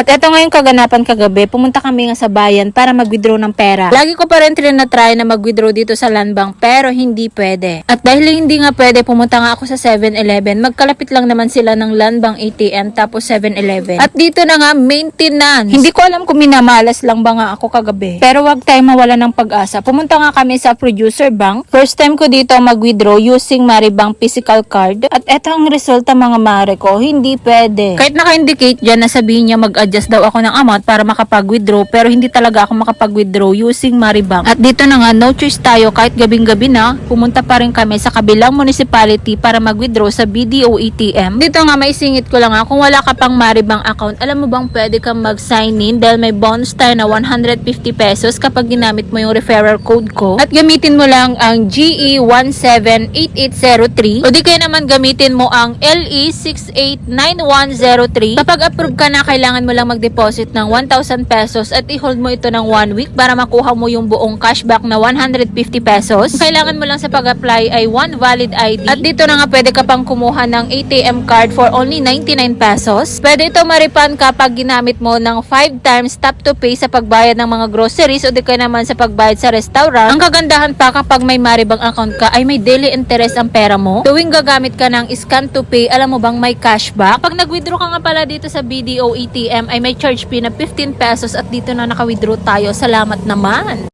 At eto nga yung kaganapan kagabi, pumunta kami nga sa bayan para mag-withdraw ng pera. Lagi ko pa rin try na mag-withdraw dito sa Land Bank pero hindi pwede. At dahil hindi nga pwede, pumunta nga ako sa 7-Eleven. Magkalapit lang naman sila ng Land Bank ATM tapos 7-Eleven. At dito na nga, maintenance. Hindi ko alam kung minamalas lang ba nga ako kagabi. Pero wag tayo mawala ng pag-asa. Pumunta nga kami sa Producer Bank. First time ko dito mag-withdraw using Maribank physical card. At eto ang resulta mga mare ko, hindi pwede. Kahit naka-indicate dyan na sabihin niya mag-adjust daw ako ng amount para makapag-withdraw pero hindi talaga ako makapag-withdraw using Maribank. At dito na nga, no choice tayo kahit gabing-gabi na, pumunta pa rin kami sa kabilang municipality para mag-withdraw sa BDO ATM. Dito nga, maisingit ko lang kung wala ka pang Maribank account, alam mo bang pwede kang mag-sign in dahil may bonus tayo na 150 pesos kapag ginamit mo yung referral code ko. At gamitin mo lang ang GE178803 o di kaya naman gamitin mo ang LE689103. Kapag approve ka na, kailangan mo lang mag-deposit ng 1,000 pesos at i-hold mo ito ng 1 week para makuha mo yung buong cashback na 150 pesos. Kailangan mo lang sa pag-apply ay one valid ID. At dito na nga pwede ka pang kumuha ng ATM card for only 99 pesos. Pwede ito ma-refund kapag ginamit mo ng 5 times tap to pay sa pagbayad ng mga groceries o di kaya naman sa pagbayad sa restaurant. Ang kagandahan pa kapag may Maribank account ka ay may daily interest ang pera mo. Tuwing gagamit ka ng scan to pay, alam mo bang may cashback? Pag nag-withdraw ka nga pala dito sa BDO ATM ay may charge fee na 15 pesos at dito na naka-withdraw tayo. Salamat naman!